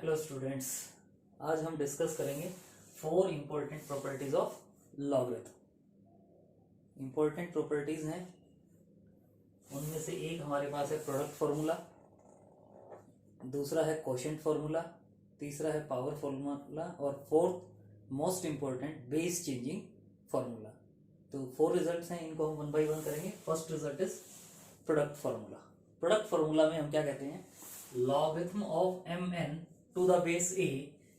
Hello students, आज हम discuss करेंगे 4 important properties of logarithm. Important properties हैं, उनमें से एक हमारे पास है प्रोडक्ट फार्मूला, दूसरा है कोशेंट फार्मूला, तीसरा है पावर फार्मूला और fourth most important base changing formula. तो 4 रिजल्ट्स हैं, इनको हम 1 बाय 1 करेंगे। First result is product formula. Product formula में हम क्या कहते हैं, logarithm of mn to the base a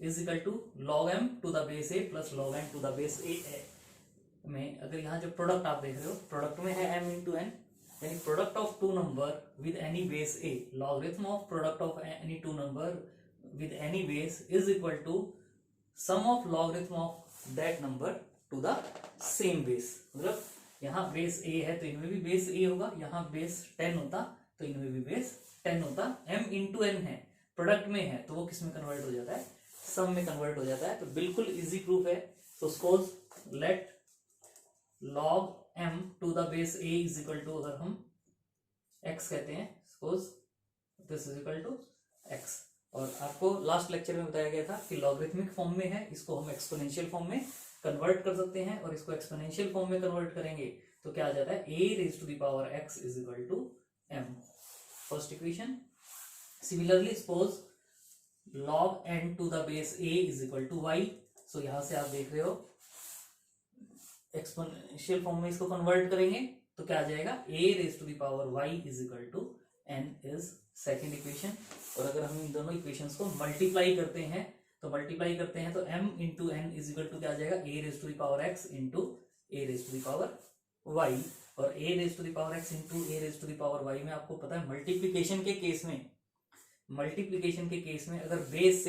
is equal to log m to the base a plus log n to the base a है। में अगर यहाँ जो प्रोडक्ट आप देख रहे हो, प्रोडक्ट में है m इंटू n, यानी product of two number with any base a, logarithm of product of any two number with any base is equal to sum of logarithm of that number to the same base. मतलब यहाँ base a है तो इनमें भी base a होगा, यहाँ base 10 होता तो इनमें भी बेस 10 होता। m इंटू n है, प्रोडक्ट में है तो वो किस में कन्वर्ट हो जाता है, सम में कन्वर्ट हो जाता है। तो बिल्कुल इजी प्रूफ है। तो suppose let log m to the base a is equal to, अगर हम x कहते हैं, suppose this is equal to x। और आपको लास्ट लेक्चर में बताया गया था कि लॉगरिथमिक फॉर्म में है, इसको हम एक्सपोनेंशियल फॉर्म में कन्वर्ट कर सकते हैं, और इसको एक्सपोनेंशियल फॉर्म में कन्वर्ट करेंगे तो क्या आ जाता है, a raise to the power x is equal to m, first equation. Similarly suppose log n to the base a is equal to y। So यहां से आप देख रहे हो एक्सपोनेंशियल फॉर्म में इसको कन्वर्ट करेंगे तो क्या आ जाएगा, a raise to the power y is equal to n is second equation. और अगर हम इन दोनों इक्वेशंस को मल्टीप्लाई करते हैं तो m into n is equal to क्या आ जाएगा, a raise to the power x into a raise to the power y। और a raise to the power x into a raise to the power y में आपको पता है multiplication के case में अगर बेस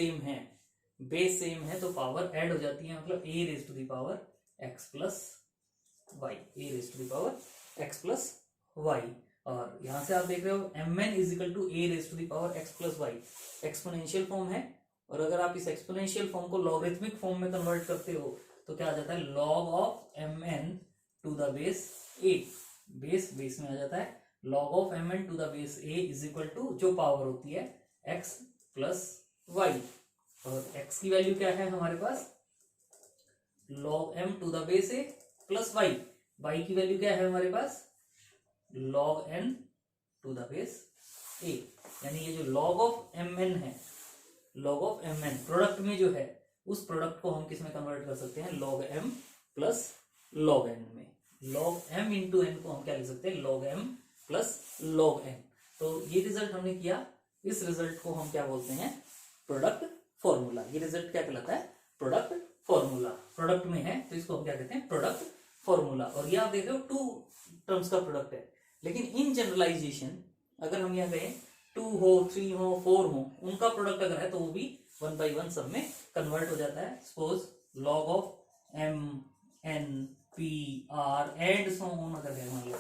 सेम है तो पावर ऐड हो जाती है, मतलब a raise to the power x plus y, a raise to the power x plus y। और यहां से आप देख रहे हो mn is equal to a raise to the power x plus y, exponential form है। और अगर आप इस एक्सपोनेंशियल फॉर्म को लॉगरिथमिक फॉर्म में कन्वर्ट करते हो तो क्या आ जाता है, log of mn to the base a, base में आ जाता है log of mn to the base a is equal to जो पावर होती है x प्लस y। और x की वैल्यू क्या है हमारे पास, log m to the base a plus y की वैल्यू क्या है हमारे पास, log n to the base a। यानी ये जो log ऑफ mn है, log ऑफ mn प्रोडक्ट में जो है, उस प्रोडक्ट को हम किस में कन्वर्ट कर सकते हैं, log m plus log n में। log m इंटू n को हम क्या लिख सकते हैं, log m plus log n। तो ये रिजल्ट हमने किया, इस रिजल्ट को हम क्या बोलते हैं, प्रोडक्ट फॉर्मूला। ये रिजल्ट क्या कहलाता है, प्रोडक्ट फॉर्मूला। प्रोडक्ट में है तो इसको हम क्या कहते हैं, प्रोडक्ट फॉर्मूला। और ये आप देख रहे हो 2 टर्म्स का प्रोडक्ट है, लेकिन इन जनरलाइजेशन अगर हम यहाँ कहें 2 हो, 3 हो, 4 हो, उनका प्रोडक्ट अगर है तो वो भी 1 बाय 1 सब में कन्वर्ट हो जाता है। Suppose log of m n p r and so on अगर है, मान लो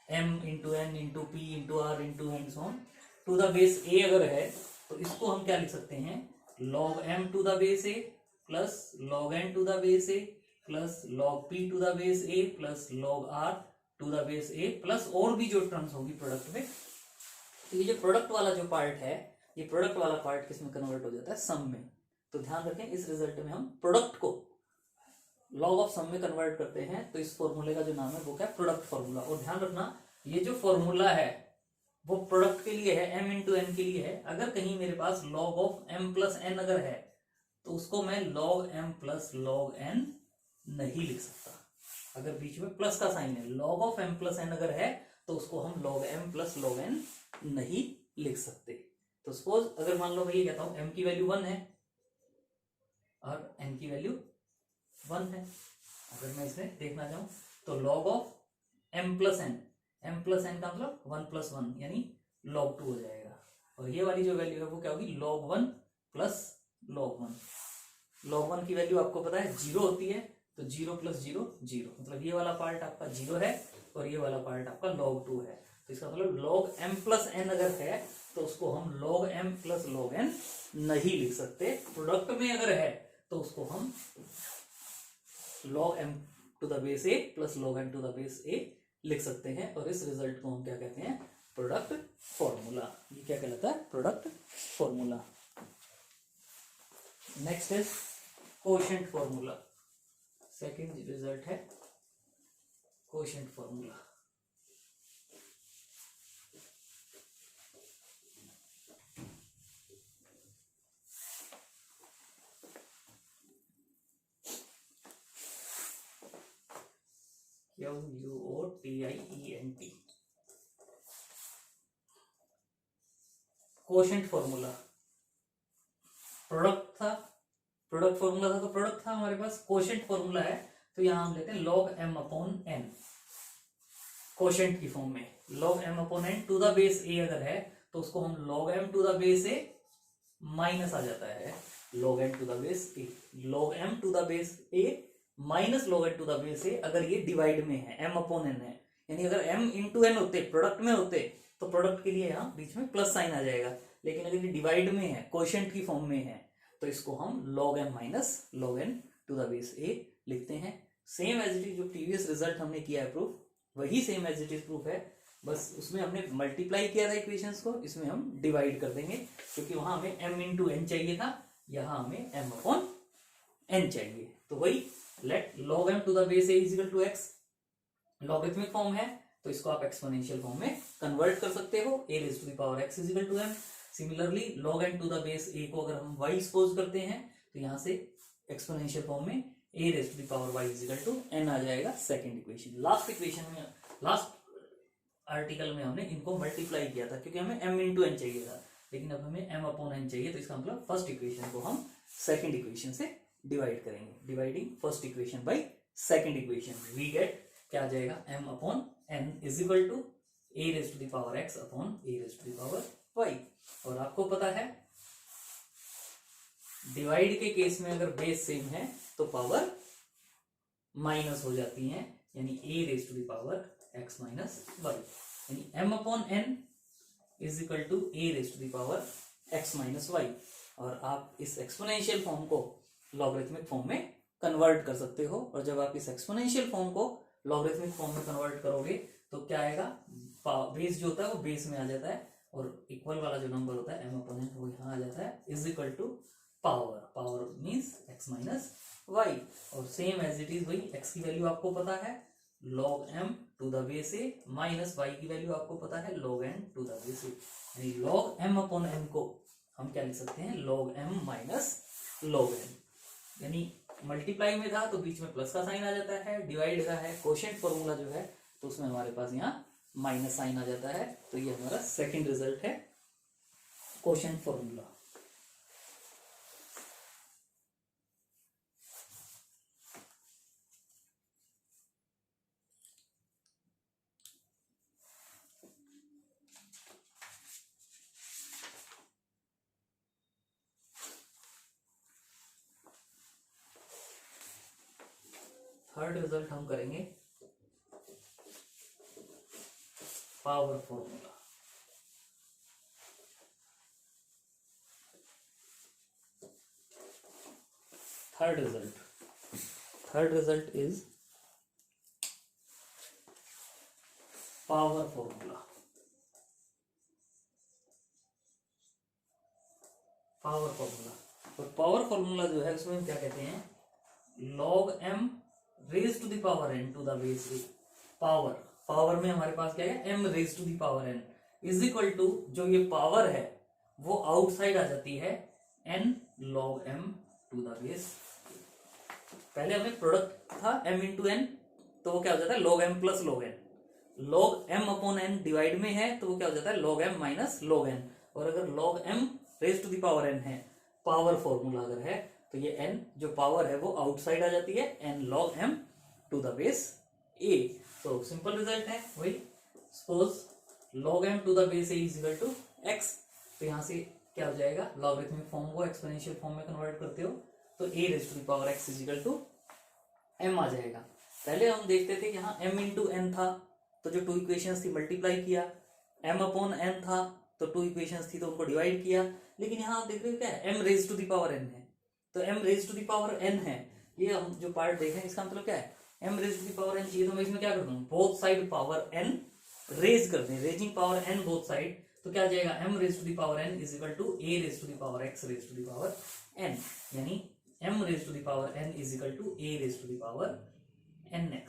m into n into p into r into and so on to the base a अगर है तो इसको हम क्या लिख सकते हैं, log m to the base a plus log n to the base a plus log p to the base a plus log r to the base a plus और भी जो टर्म्स होगी प्रोडक्ट में। तो ये जो प्रोडक्ट वाला जो पार्ट है, ये प्रोडक्ट वाला पार्ट किस में कन्वर्ट हो जाता है, सम में। तो ध्यान रखें, इस रिजल्ट में हम प्रोडक्ट को लॉग ऑफ सम में कन्वर्ट करते हैं, तो इस फॉर्मूले का जो नाम है वो क्या, प्रोडक्ट फॉर्मूला। और ध्यान रखना, ये जो फॉर्मूला है वो प्रोडक्ट के लिए है, m इंटू n के लिए है। अगर कहीं मेरे पास log of m plus n अगर है तो उसको मैं log m plus log n नहीं लिख सकता। अगर बीच में प्लस का साइन है, log of m plus n अगर है तो उसको हम log m plus log n नहीं लिख सकते। तो सपोज अगर मान लो मैं ये कहता हूं m की वैल्यू 1 है और n की वैल्यू 1 है, अगर मैं इसमें देखना चाहूं तो log of m plus n का मतलब 1 प्लस 1 यानी log 2 हो जाएगा। और ये वाली जो वैल्यू है वो क्या होगी, log 1 प्लस log 1। log 1 की वैल्यू आपको पता है 0 होती है, तो 0 प्लस 0 0, मतलब ये वाला पार्ट आपका 0 है और ये वाला पार्ट आपका log 2 है। तो इसका मतलब log m प्लस n अगर है तो उसको हम log m plus log n नहीं लिख सकते। प्रोडक्ट में अगर है तो उसको हम log m to the base a plus log n to the base a लिख सकते हैं। और इस रिजल्ट को हम क्या कहते हैं, प्रोडक्ट फॉर्मूला। ये क्या कहलाता है, product formula. Next is quotient formula. Second result है quotient formula. QUOTIENT quotient formula. Product formula था तो प्रोडक्ट था हमारे पास, कोशेंट फॉर्मूला है तो यहां हम लेते हैं log m upon n quotient की फॉर्म में। log m upon n to the base a अगर है तो उसको हम log m to the base a minus आ जाता है log m to the base a, log m to the base a minus log n to the base a अगर ये डिवाइड में है, m अपॉन n है। यानी अगर m इंटू n होते प्रोडक्ट में होते तो प्रोडक्ट के लिए यहाँ बीच में प्लस साइन आ जाएगा, लेकिन अगर ये डिवाइड में है, कोशेंट की फॉर्म में है, तो इसको हम log m minus log n to the base a लिखते हैं। सेम एज इट इज जो प्रीवियस रिजल्ट हमने किया है प्रूफ, वही same as it is proof है, बस उसमें हमने मल्टीप्लाई किया था इक्वेशंस को, इसमें हम डिवाइड कर देंगे क्योंकि वहां हमें m इंटू n चाहिए था, यहाँ हमें m अपॉन n चाहिए। तो वही let log m to the base a is equal to x, logarithmic form है तो इसको आप एक्सपोनेंशियल फॉर्म में कन्वर्ट कर सकते हो, a raise to the power x is equal to m। Similarly log n to the base a को अगर हम y सपोज करते हैं तो यहाँ से एक्सपोनेंशियल फॉर्म में a raise to the power y is equal to n आ जाएगा। सेकंड इक्वेशन, लास्ट इक्वेशन में, लास्ट आर्टिकल में हमने इनको मल्टीप्लाई किया था क्योंकि हमें m इंटू n चाहिए था, लेकिन अब हमें m अपॉन n चाहिए, तो इसका मतलब फर्स्ट इक्वेशन को हम सेकंड इक्वेशन से डिवाइड करेंगे। Dividing first equation by second equation, we get क्या आ जाएगा, m upon n is equal to a raise to the power x upon a raise to the power y। और आपको पता है डिवाइड के केस में अगर बेस सेम है तो पावर माइनस हो जाती है, यानी a raise to the power x minus y, यानी m upon n is equal to a raise to the power x minus y। और आप इस एक्सपोनेंशियल फॉर्म को लॉगरिथमिक फॉर्म में कन्वर्ट कर सकते हो, और जब आप इस एक्सपोनेंशियल फॉर्म को लॉगरिथमिक फॉर्म में कन्वर्ट करोगे तो क्या आएगा, बेस जो होता है वो बेस में आ जाता है, और इक्वल वाला जो नंबर होता है m अपॉन n वो यहाँ आ जाता है is equal to power, power means x minus y। और सेम एज इट इज वही, x की वैल्यू आपको पता है log m to the base a, minus y की वैल्यू आपको पता है log n to the base a, यानी log m अपॉन n को हम क्या लिख सकते हैं, log m minus log n। यानी मल्टीप्लाई में था तो बीच में प्लस का साइन आ जाता है, डिवाइड का है कोशेंट फॉर्मूला जो है तो उसमें हमारे पास यहाँ माइनस साइन आ जाता है। तो ये हमारा सेकंड रिजल्ट है कोशेंट फॉर्मूला। थर्ड रिजल्ट हम करेंगे power formula. Third result is power formula. और पावर फॉर्मूला जो है उसमें हम क्या कहते हैं, log m raise to the power n to the base a। Power में हमारे पास क्या है, m raise to the power n is equal to, जो ये पावर है वो आउटसाइड आ जाती है n log m to the base. पहले हमें प्रोडक्ट था m इंटू n, तो वो क्या हो जाता है log m plus log n। log m upon n divide में है तो वो क्या हो जाता है log m minus log n। और अगर log m raise to the power n है, पावर फॉर्मूला अगर है, तो ये n जो पावर है वो आउटसाइड आ जाती है, n log m to the base a। तो सिंपल रिजल्ट है वही, suppose log m to the base a is equal to x, तो यहाँ से क्या हो जाएगा, लॉगरिथमिक फॉर्म को एक्सपोनेंशियल फॉर्म में कन्वर्ट करते हो तो a raise to the power x is equal to m आ जाएगा। पहले हम देखते थे कि यहाँ m इंटू n था तो जो टू इक्वेशंस थी मल्टीप्लाई किया, m अपॉन n था तो टू इक्वेशंस थी तो उनको डिवाइड किया, लेकिन यहाँ आप देख रहे हो क्या है, m raise to the power n है, तो m raise to the power n है, ये हम जो पार्ट देख रहे हैं इसका मतलब क्या है, m raise to the power n चाहिए तो मैं इसमें क्या कर दूं, both side power n raise कर दें, raising power n both side, तो क्या आ जाएगा m raise to the power n is equal to a raise to the power x raise to the power n, यानी m raise to the power n is equal to a raise to the power nx।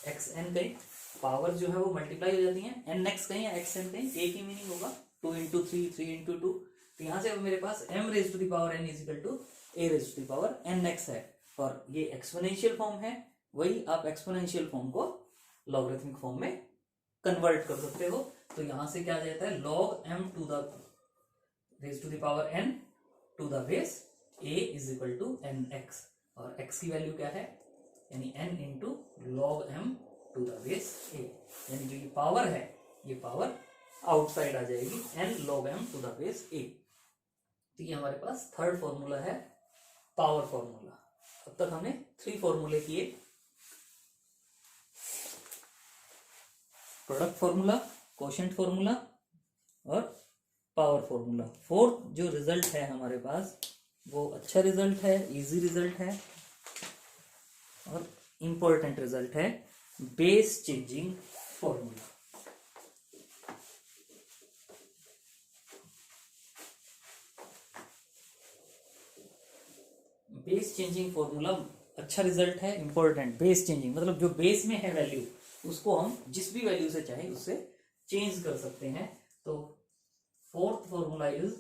xn कहीं power जो है वो multiply हो जाती है, nx कहीं या xn कहीं, a की मीनिंग होगा 2 इंटू 3, 3 इंटू 2। तो यहाँ से अब मेरे पास m raise to the power n is equal to a raise to the power nx है, और ये एक्सपोनेंशियल फॉर्म है। वही आप एक्सपोनेंशियल फॉर्म को लॉगरिथमिक फॉर्म में कन्वर्ट कर सकते हो। तो यहां से क्या आ जाता है, log m to the raise to the power n to the base a is equal to nx, और x की वैल्यू क्या है, यानी n into log m to the base a, यानी जो ये पावर है ये पावर आउटसाइड आ जाएगी, n log m to the base a। तो ये हमारे पास थर्ड फॉर्मूला है पावर फॉर्मूला। अब तक हमने 3 फॉर्मूले किए, प्रोडक्ट फॉर्मूला, कोशेंट फॉर्मूला और पावर फॉर्मूला। फोर्थ जो रिजल्ट है हमारे पास वो अच्छा रिजल्ट है, इजी रिजल्ट है और इंपॉर्टेंट रिजल्ट है, base changing formula. Base changing formula अच्छा रिजल्ट है, इंपॉर्टेंट। बेस चेंजिंग मतलब जो बेस में है वैल्यू उसको हम जिस भी वैल्यू से चाहे उससे चेंज कर सकते हैं। तो fourth formula is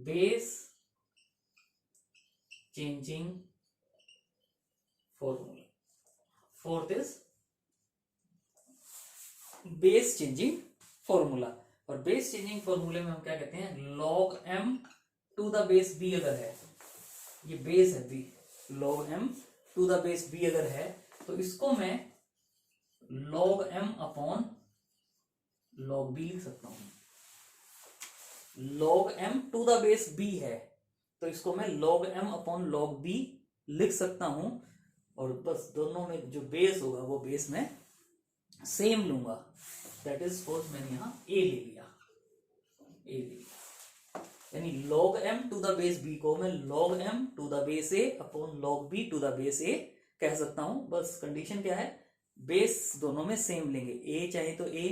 base changing formula. Fourth is base changing formula. और बेस चेंजिंग फॉर्मूले में हम क्या कहते हैं, log m to the base b अगर है, ये बेस है b, log m to the base b अगर है तो इसको मैं log m upon log b लिख सकता हूं। log m to the base b है तो इसको मैं log m upon log b लिख सकता हूं, और बस दोनों में जो बेस होगा वो बेस में सेम लूंगा। दैट इज सपोज मैंने यहां a ले लिया, यानी log m to the base b को मैं log m to the base a upon log b to the base a कह सकता हूं। बस कंडीशन क्या है, बेस दोनों में सेम लेंगे, a चाहे तो a,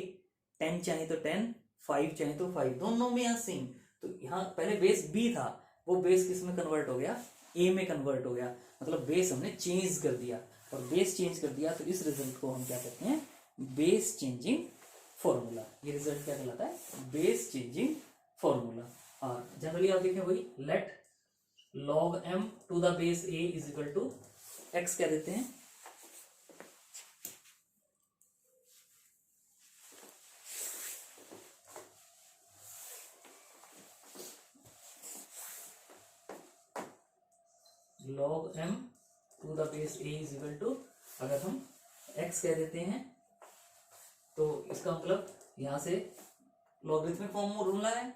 10 चाहे तो 10, 5 चाहे तो 5, दोनों में यहाँ सेम। तो यहाँ पहले बेस b था, वो बेस किस में कन्वर्ट हो गया, a में कन्वर्ट हो गया, मतलब बेस हमने चेंज कर दिया। और बेस चेंज कर दिया तो इस रिजल्ट को हम क्या कहते हैं, बेस चेंजिंग फॉर्मूला। ये रिजल्ट क्या कहलाता है, बेस चेंजिंग फॉर्मूला। और जनरली आप देखें वही let log m to the base a is equal to x क्या देते हैं, log m to the base a is equal to, अगर हम x कह देते हैं तो इसका मतलब यहां से लॉगरिथमिक फॉर्मूला है,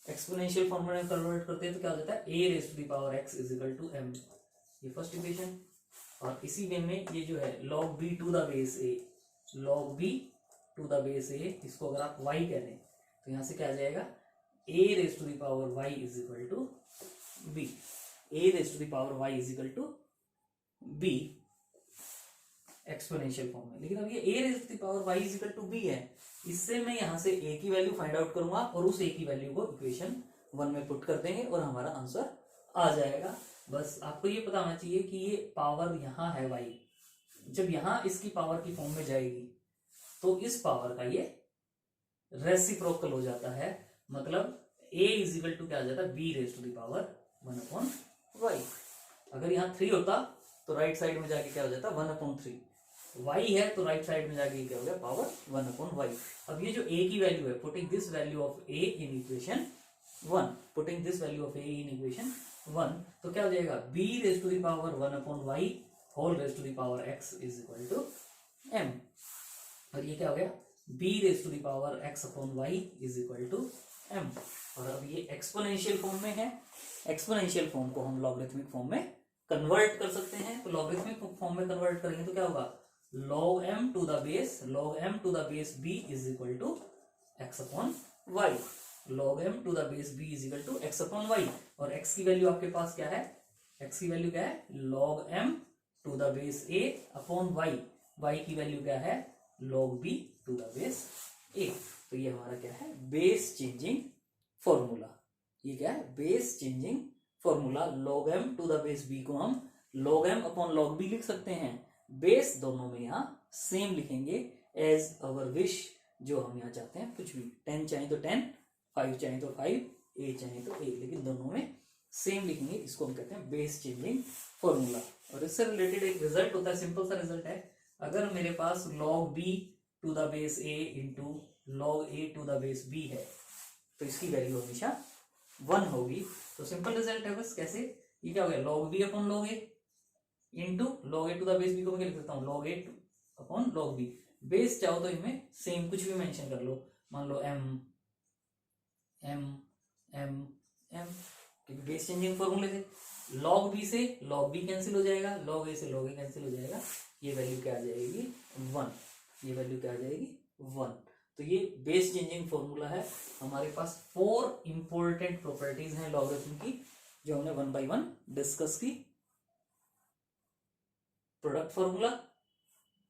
एक्सपोनेंशियल फॉर्मूला में कन्वर्ट करते हैं तो क्या हो जाता है, a raise to the power x is equal to m, ये फर्स्ट इक्वेशन। और इसी वे में ये जो है log b to the base a, log b to the base a, इसको अगर आप y कह दें तो यहां से क्या आ जाएगा, a raise to the power y is equal to b, a raise to the power y is equal to b exponential form में। लेकिन अब ये a raise to the power y is equal to b है, इससे मैं यहां से a की वैल्यू फाइंड आउट करूंगा और उस a की वैल्यू को इक्वेशन 1 में पुट कर देंगे और हमारा आंसर आ जाएगा। बस आपको ये पता होना चाहिए कि ये पावर यहाँ है y, जब यहाँ इसकी पावर की फॉर्म में जाएगी तो इस पावर का ये रेसिप्रोकल हो जाता है, मतलब a इज इक्वल टू क्या आ जाता है, b raise to the power 1 upon y। अगर यहाँ 3 होता तो राइट साइड में जाके क्या हो जाता, 1 अपॉन 3, y है तो राइट साइड में जाके क्या हो गया, पावर 1 अपॉन y। अब ये जो a की वैल्यू है, putting this value of a in equation 1, putting this value of a in equation 1, तो क्या हो जाएगा, b raise to the power 1 upon y whole raise to the power x is equal to m। और ये क्या हो गया, b raise to the power x upon y is equal to m। और अब ये एक्सपोनेंशियल फॉर्म में है, एक्सपोनेंशियल फॉर्म को हम लॉगरिथमिक फॉर्म में कन्वर्ट कर सकते हैं। तो लॉगरिथमिक फॉर्म में कन्वर्ट करेंगे तो क्या होगा, log m to the base b is equal to x upon y, log m to the base b is equal to x upon y। और x की वैल्यू आपके पास क्या है, x की वैल्यू क्या है, log m to the base a upon y, y की वैल्यू क्या है, log b to the base a। तो ये हमारा क्या है, बेस चेंजिंग फॉर्मूला। ये क्या है, base changing formula log m to the base b को हम log m upon log b लिख सकते हैं। बेस दोनों में यहाँ सेम लिखेंगे एज अवर विश, जो हम यहाँ चाहते हैं कुछ भी, 10 चाहे तो 10, 5 चाहे तो 5, a चाहे तो a, लेकिन दोनों में सेम लिखेंगे। इसको हम कहते हैं बेस चेंजिंग फॉर्मूला। और इससे रिलेटेड एक रिजल्ट होता है, सिंपल सा रिजल्ट है, अगर मेरे पास log b to the base a into log a to the base b है तो इसकी वैल्यू हमेशा 1 होगी। तो सिंपल रिजल्ट है बस। कैसे? ये क्या हो गया, log b upon log a into log a to the base b को मैं क्या लिख सकता हूँ, log a upon log b। Base चाहो तो इनमें सेम कुछ भी मेंशन कर लो, मान लो m m m m, क्योंकि बेस चेंजिंग फॉर्मूले से log b से log b कैंसिल हो जाएगा, log a से log a कैंसिल हो जाएगा, ये वैल्यू क्या आ जाएगी 1, ये वैल्यू क्या आ जाएगी 1। तो ये बेस चेंजिंग फॉर्मूला है। हमारे पास 4 इंपॉर्टेंट प्रॉपर्टीज हैं लॉगरिथम की जो हमने 1 बाय 1 डिस्कस की। Product formula,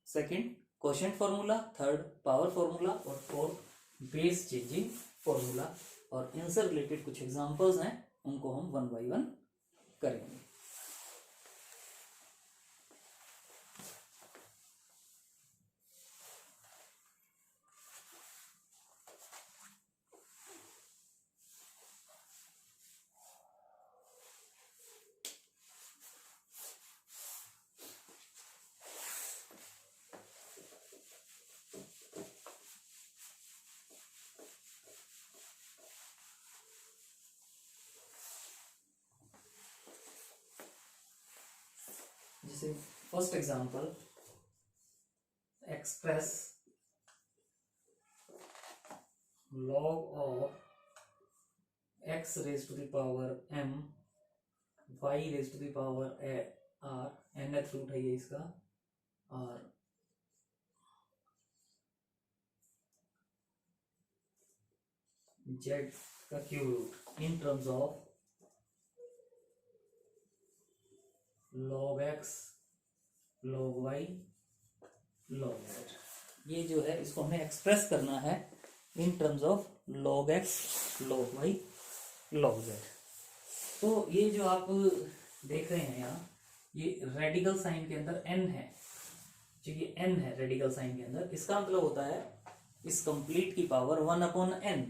second quotient formula, third power formula और फोर्थ बेस चेंजिंग फॉर्मूला। और इनसे रिलेटेड कुछ एग्जांपल्स हैं, उनको हम 1 बाय 1 करेंगे। जैसे first example, express log of x raised to the power m y raised to the power r, nth root है ये इसका, और z का cube root in terms of log x log y log z। ये जो है इसको हमें एक्सप्रेस करना है इन terms of log x log y log z। तो ये जो आप देख रहे हैं यहाँ, ये रेडिकल साइन के अंदर n है, जो ये n है रेडिकल साइन के अंदर, इसका मतलब होता है इस कंप्लीट की पावर 1 अपॉन n।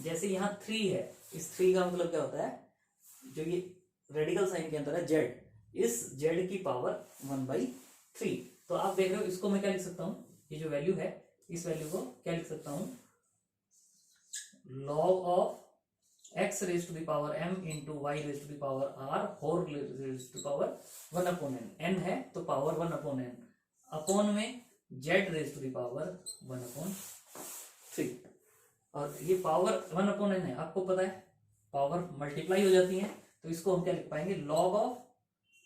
जैसे यहाँ 3 है, इस 3 का मतलब क्या होता है, जो ये रेडिकल साइन के अंदर है z, इस z की पावर 1/3। तो आप देख रहे हो, इसको मैं क्या लिख सकता हूँ, ये जो वैल्यू है इस वैल्यू को क्या लिख सकता हूँ, log of x raised to the power m into y raised to the power r whole raised to the power 1 upon n। n है तो पावर 1 upon n, अपॉन में z raised to the power 1 upon 3। और ये power 1 upon n है, आपको पता है power multiply हो जाती है, तो इसको हम क्या लिख पाएंगे, log of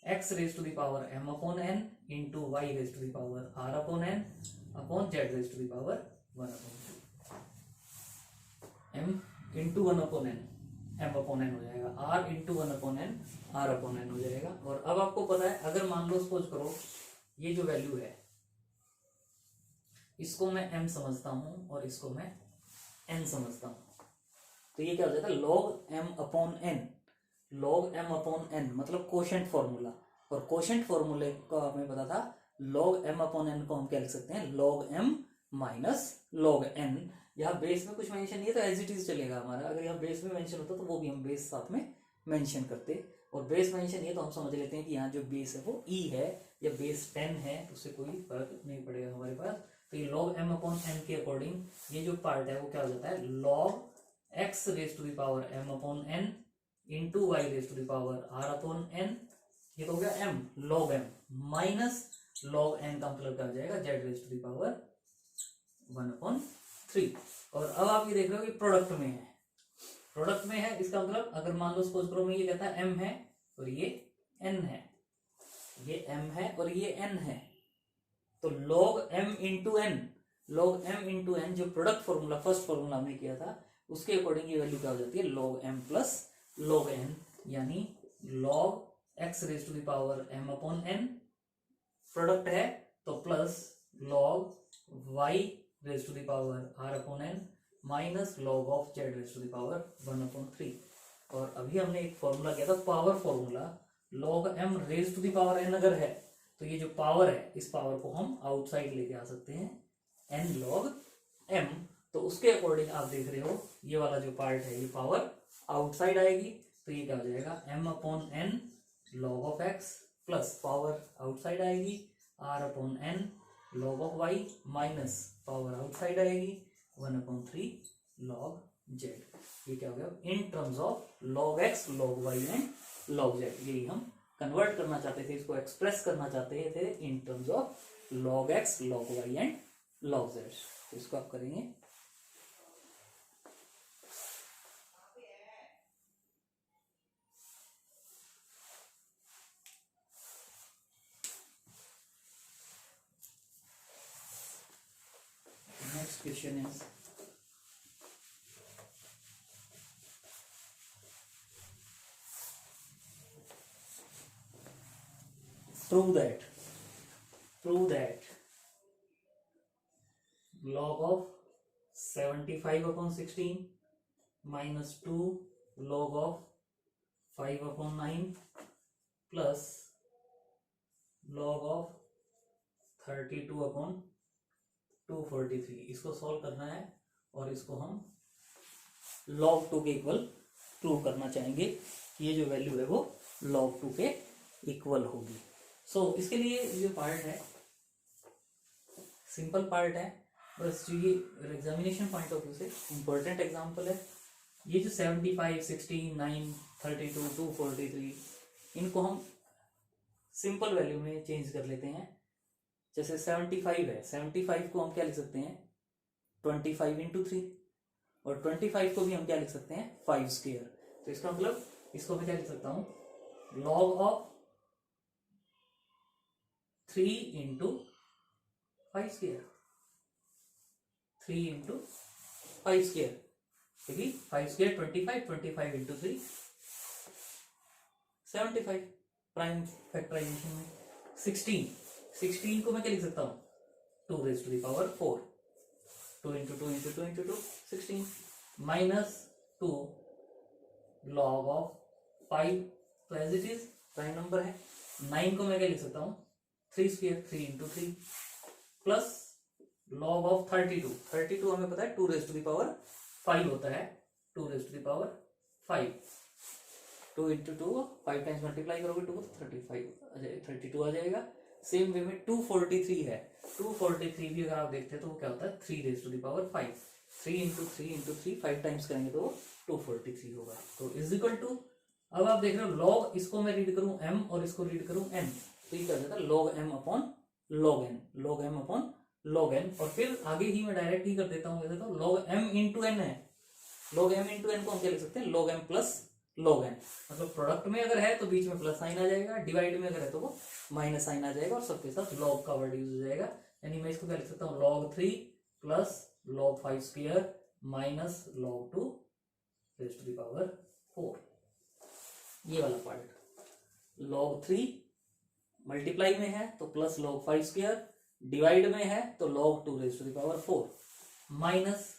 x raised to the power m upon n into y raised to the power r upon n upon z raised to the power 1 upon 3। m into 1 upon n m upon n हो जाएगा, r into 1 upon n r upon n हो जाएगा। और अब आपको पता है, अगर मान लो सपोज करो ये जो वैल्यू है इसको मैं m समझता हूं और इसको मैं n समझता हूं, तो ये क्या हो जाता है log m upon n। log m upon n मतलब कोशेंट फॉर्मूला, और कोशेंट फॉर्मूले का हमें पता था log m अपॉन n को हम क्या लिख सकते हैं, log m minus log n। यहाँ बेस में कुछ मेंशन नहीं है तो एज इट इज चलेगा हमारा, अगर यहाँ बेस में मेंशन होता तो वो भी हम बेस साथ में मेंशन करते, और बेस मेंशन नहीं है तो हम समझ लेते हैं कि यहाँ जो बेस है वो e है या बेस 10 है, उससे कोई फर्क नहीं पड़ेगा हमारे पास। तो ये log m अपॉन n के अकॉर्डिंग ये जो पार्ट है वो क्या हो जाता है, log x raise to the power m upon n into y raise to the power r upon n। ये तो हो गया m log m minus log n का मतलब क्या हो जाएगा, z raise to the power 1 upon 3। और अब आप ये देख रहे हो कि प्रोडक्ट में है, प्रोडक्ट में है, इसका मतलब अगर मान लो सपोज करो मैं ये कहता है m है और ये n है, ये m है और ये n है, तो log m into n, log m into n जो प्रोडक्ट फॉर्मूला फर्स्ट फॉर्मूला हमने किया था उसके अकॉर्डिंग ये वैल्यू क्या हो जाती है, log m plus log n, यानी log x raise to the power m upon n product है तो plus log y raise to the power r upon n minus log of z raise to the power 1 upon 3। और अभी हमने एक formula किया था power formula, log m raise to the power n अगर है तो ये जो पावर है इस पावर को हम आउटसाइड लेके आ सकते हैं n log m। तो उसके अकॉर्डिंग आप देख रहे हो ये वाला जो पार्ट है ये पावर आउटसाइड आएगी, तो ये क्या हो जाएगा m upon n log of x plus power outside आएगी r upon n log of y minus power outside आएगी 1/3 log z। ये क्या हो गया इन terms of log x log y and log z। यही हम कन्वर्ट करना चाहते थे, इसको एक्सप्रेस करना चाहते थे इन terms of log x log y and log z। तो इसको आप करेंगे next question is prove that log of 75/16 minus 2 log of 5/9 plus log of 32/243। इसको सॉल्व करना है और इसको हम log 2 के इक्वल प्रूव करना चाहेंगे कि ये जो वैल्यू है वो log 2 के इक्वल होगी। सो इसके लिए जो पार्ट है सिंपल पार्ट है, बस जो ये एग्जामिनेशन पॉइंट ऑफ व्यू से इंपॉर्टेंट एग्जांपल है। ये जो 75, 16, 9, 32, 243 इनको हम सिंपल वैल्यू में चेंज कर लेते हैं। जैसे 75 है, 75 को हम क्या लिख सकते हैं 25 इंटू 3, और 25 को भी हम क्या लिख सकते हैं 5 स्क्वायर। तो इसका मतलब इसको मैं क्या लिख सकता हूं log of 3 into 5 square, 3 into 5 square, क्योंकि 5 स्क्वायर 25, 25 इंटू 3 75 प्राइम फैक्टराइजेशन में। 16 को मैं क्या लिख सकता हूँ 2 raise to the power 4, 2 into 2 into 2 into 2 16 minus 2 log of 5, तो as it is prime number है। 9 को मैं क्या लिख सकता हूँ 3 square, 3 into 3 plus log of 32, 32 हमें पता है 2 रेज टू द पावर 5 होता है, 2 raise to the power 5, 2 into 2 5 times multiply करोगे 2 32 आ जाएगा। सेम वे में 243 है, 243 भी अगर आप देखते हैं तो वो क्या होता है 3 raise to the power 5, 3 into 3 into 3 5 times करेंगे तो 243 होगा। तो इज इक्वल टू, अब आप देख रहे हो log, इसको मैं रीड करूं m और इसको रीड करूं n, तो ये क्या हो जाता है log m upon log n, log m upon log n। और फिर आगे ही मैं डायरेक्ट ही कर देता हूँ वैसे तो log m इंटू n है, log m इंटू n को हम क्या लिख सकते हैं log m plus log n। मतलब प्रोडक्ट में अगर है तो बीच में प्लस साइन आ जाएगा, डिवाइड में अगर है तो वो माइनस साइन आ जाएगा और सबके साथ log का वर्ड यूज हो जाएगा। यानी मैं इसको क्या लिख सकता हूँ log 3 plus log 5 square minus log 2 raise to the power 4। ये वाला पार्ट log 3 मल्टीप्लाई में है तो प्लस log 5 स्क्वायर, डिवाइड में है तो log 2 raise to the power 4 minus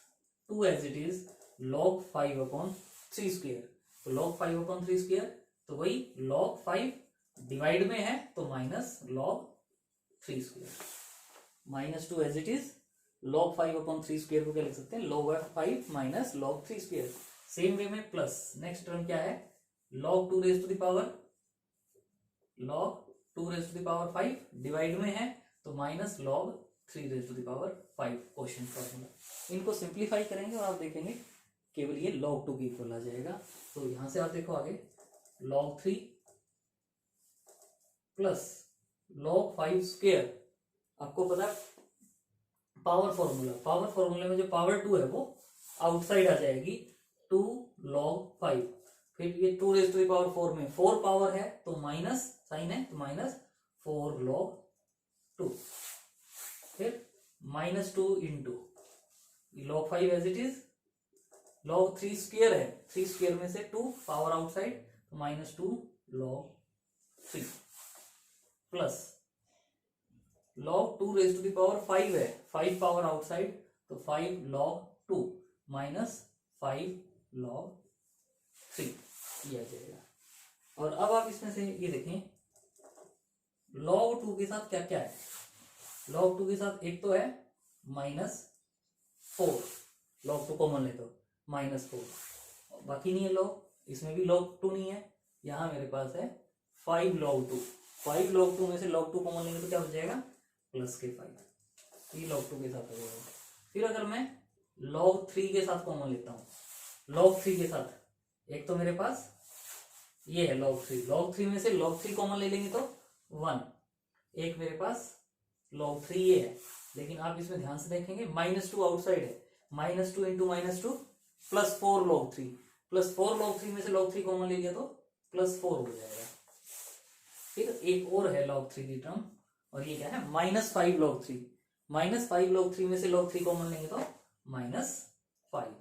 2 as it is log 5 upon 3 square. तो log 5 अपॉन 3 स्क्वायर तो वही log 5, डिवाइड में है तो minus log 3 square, minus 2 as it is log 5 upon 3 square को क्या लिख सकते हैं log 5 minus log 3 square. Same way में प्लस नेक्स्ट टर्म क्या है log 2 raise to the power, log 2 raise to the power 5, divide में है तो minus log 3 raise to the power 5 question formula. इनको सिंप्लीफाई करेंगे और आप देखेंगे केवल ये log 2 की इक्वल आ जाएगा। तो यहां से आप देखो आगे log 3 प्लस log 5 स्क्वायर, आपको पता है पावर फॉर्मूला, पावर फॉर्मूले में जो पावर 2 है वो आउटसाइड आ जाएगी 2 log 5, फिर ये 2 रेज टू द पावर 4 में 4 पावर है तो माइनस साइन है तो माइनस 4 log 2, फिर minus 2 into log 5 as it is, log 3 square है, 3 स्क्वायर में से 2 पावर आउटसाइड तो minus 2 log 3 plus log 2 raise to the power 5 है, 5 पावर आउटसाइड तो 5 log 2 माइनस 5 log 3। ये आ जाएगा। और अब आप इसमें से ये देखें log 2 के साथ क्या क्या है। log 2 के साथ एक तो है -4, log 2 कॉमन ले तो -4, बाकी नहीं है log, इसमें भी log 2 नहीं है। यहाँ मेरे पास है 5 log 2, 5 log 2 में से log 2 कॉमन लेंगे तो क्या हो जाएगा +5, ये log 2 के साथ हो जाएगा। फिर अगर मैं log 3 के साथ कॉमन लेता हूँ, log 3 के साथ एक तो मेरे पास ये है log 3, log 3 में से log 3 कॉमन ले लेंगे तो 1, एक मेरे पास log 3 ये है। लेकिन आप इसमें ध्यान से देखेंगे -2 आउटसाइड है, -2 इंटू -2 +4 log 3, +4 log 3 में से log 3 कॉमन ले लिया तो +4 हो जाएगा। फिर एक और है log 3 की टर्म, और ये क्या है -5 log 3, -5 log 3 में से log 3 कॉमन लेंगे तो -5।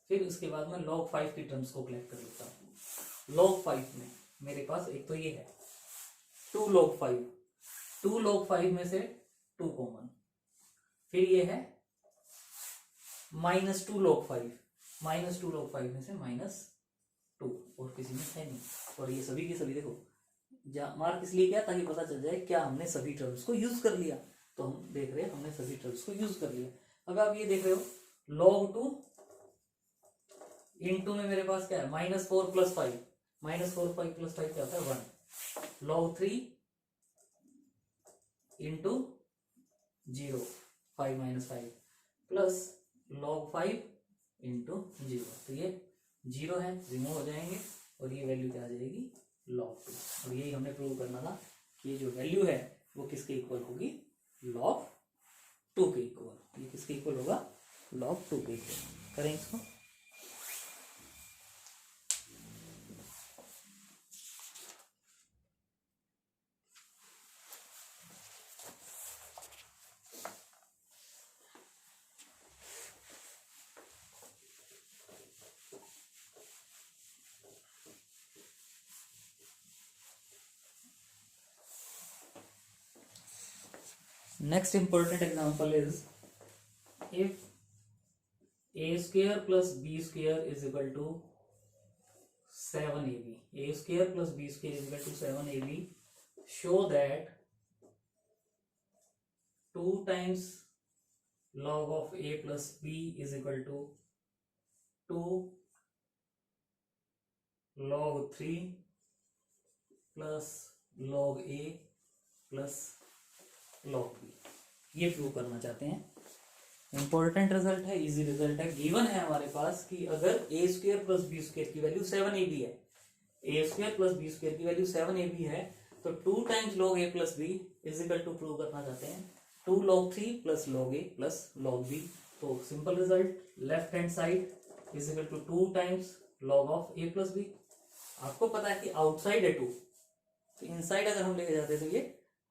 फिर उसके बाद में log 5 की टर्म्स को कलेक्ट कर लेता हूँ। log 5 में मेरे पास एक तो ये है 2 log 5, 2 log 5 में से 2 कॉमन, फिर ये है -2 log 5, -2 log 5 में से -2, और किसी में है नहीं। और ये सभी के सभी देखो मार्क इसलिए किया ताकि पता चल जाए क्या हमने सभी टर्म्स को यूज कर लिया। तो हम देख रहे हैं हमने सभी टर्म्स को यूज कर लिया। अब आप ये देख रहे हो log 2 इंटू में मेरे पास क्या है -4 + 5, -4 5 + 5 क्या होता है 1, log 3 into 0 5 - 5 plus log 5 into 0, तो ये 0 है रिमूव हो जाएंगे और ये वैल्यू क्या आ जाएगी log 2। और यही हमने प्रूव करना था कि ये जो वैल्यू है वो किसके इक्वल होगी log 2 के इक्वल। ये किसके इक्वल होगा log 2 के इक्वल। करें इसको। Next important example is if a² + b² is equal to 7ab, a² + b² is equal to 7ab, show that 2 times log of a plus b is equal to 2 log 3 plus log a plus log b। ये prove करना चाहते हैं। Important result है, easy result है। Given है हमारे पास कि अगर a² + b² की वैल्यू 7ab है, a² + b² की वैल्यू 7ab है, तो 2 times log a plus b is equal to prove करना चाहते हैं 2 log 3 plus log a plus log b। तो simple result, left hand side is equal to 2 times log of a plus b। आपको पता है कि आउटसाइड है 2, तो इनसाइड अगर हम लेके जाते हैं तो ये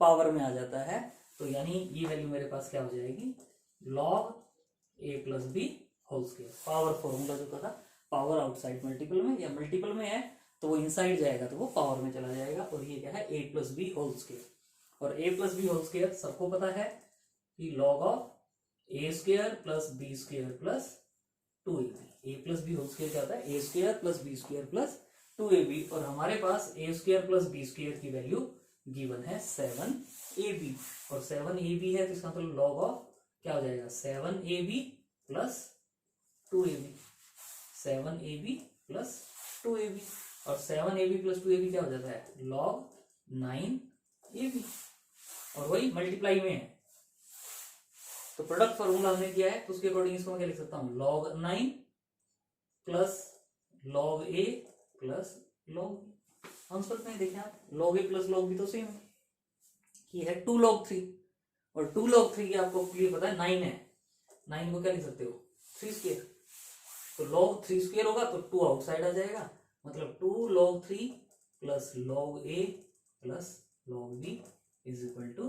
पावर में आ जाता है, तो यानी ये वैल्यू मेरे पास क्या हो जाएगी log a plus b whole square. Power formula जो था पावर आउटसाइड मल्टीपल में या मल्टीपल में है तो वो इनसाइड जाएगा तो वो पावर में चला जाएगा, और ये क्या है a plus b whole square. और a plus b whole square सबको पता है कि log of a² plus b² plus 2ab। a plus b whole square क्या होता है a² plus b² plus 2ab, और हमारे पास a² plus b² की वैल्यू गिवन है 7ab, और 7ab है तो इसका मतलब log ऑफ क्या हो जाएगा 7ab plus 2ab, 7ab plus 2ab, और 7ab plus 2ab क्या हो जाता है log 9ab, और वही मल्टीप्लाई में है तो प्रोडक्ट फॉर्मूला हमने किया है, तो उसके अकॉर्डिंग इसको मैं क्या लिख सकता हूँ log 9 plus log a plus log b। Answer में देखें आप log a plus log b तो सेम है कि है 2 log 3, और 2 log 3 की आपको क्लियर पता है 9 है, 9 को क्या लिख सकते हो 3², तो log 3² होगा तो 2 आउटसाइड आ जाएगा, मतलब 2 log 3 plus log a plus log b is equal to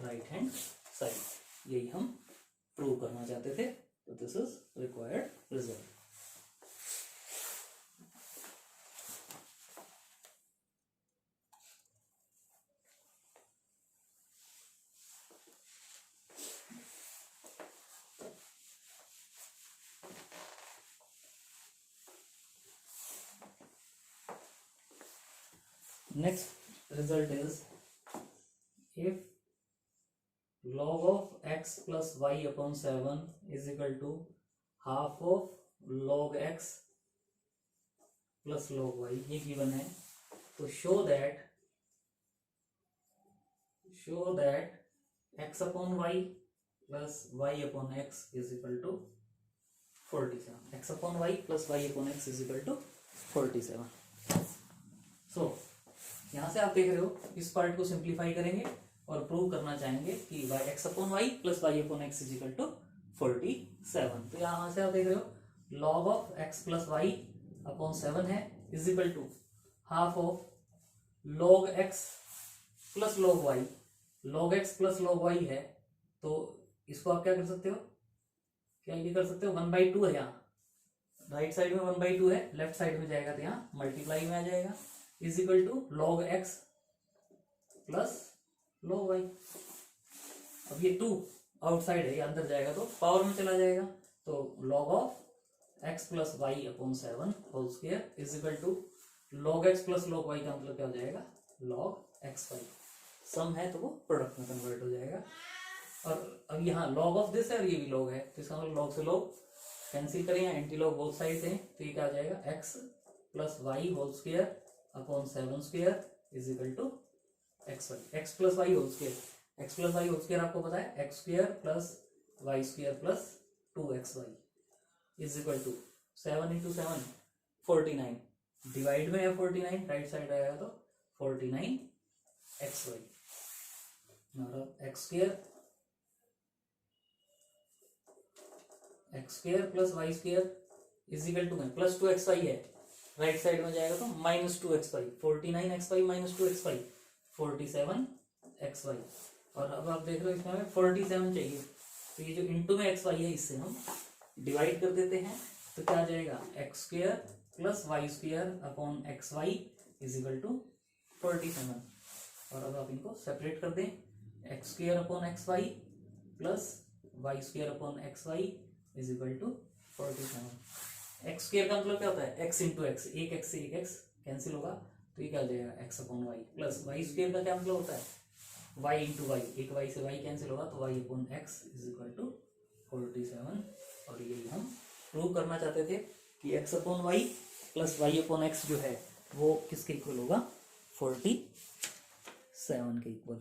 right hand side. यही हम प्रूव करना चाहते थे, तो this is required result. Next result is if log of x plus y upon 7 is equal to half of log x plus log y, ये given है। तो show that x upon y plus y upon x is equal to 47, x upon y plus y upon x is equal to 47। so यहां से आप देख रहे हो, इस पार्ट को सिंप्लीफाई करेंगे और प्रूव करना चाहेंगे कि x upon y plus y upon x is equal to 47। तो यहां से आप देख रहे हो log of x plus y upon 7 है is equal to half of log x plus log y। log x plus log y है तो इसको आप क्या कर सकते हो, क्या ये कर सकते हो, 1/2 है। यहाँ राइट साइड में 1/2 है, लेफ्ट साइड में जाएगा तो यहाँ मल्टीप्लाई में आ जाएगा, is equal to log x plus log y। अब ये 2 आउटसाइड है, ये अंदर जाएगा तो पावर में चला जाएगा, तो log of x plus y upon 7 whole square is equal to log x plus log y का मतलब क्या हो जाएगा, log xy। सम है तो वो प्रोडक्ट में कन्वर्ट हो जाएगा। और अब यहाँ log ऑफ दिस है और ये भी log है, तो इसका मतलब log से log कैंसिल करें, एंटी लॉग बोथ साइड है, तो ये क्या आ जाएगा, x plus y whole square upon 7 square is equal to x y. X plus y whole square, x plus y whole square आपको पता है, x square plus y square plus 2xy is equal to 7 into 7 49, divide में है 49, right side आएगा तो 49 xy। X square plus y square is equal to में plus 2xy है, right side में जाएगा तो minus 2xy, 49xy minus 2xy 47xy। और अब आप देख रहे हो इसमें हमें 47 चाहिए, तो ये जो इंटू में xy है इससे हम डिवाइड कर देते हैं, तो क्या आ जाएगा, x square plus y square upon xy is equal to 47। और अब आप इनको सेपरेट कर दें, x square upon xy plus y square upon xy is equal to 47। X square का मतलब क्या होता है, एक्स इंटू एक्स, एक एक्स से एक एक्स कैंसिल होगा, तो ये क्या हो जाएगा, x upon y, plus y square का क्या मतलब होता है, वाई इंटू वाई, एक वाई से वाई कैंसिल होगा तो y upon x is equal to 47। और यही हम प्रूव करना चाहते थे कि x upon y plus y upon x जो है वो किसके इक्वल होगा, 47 के इक्वल।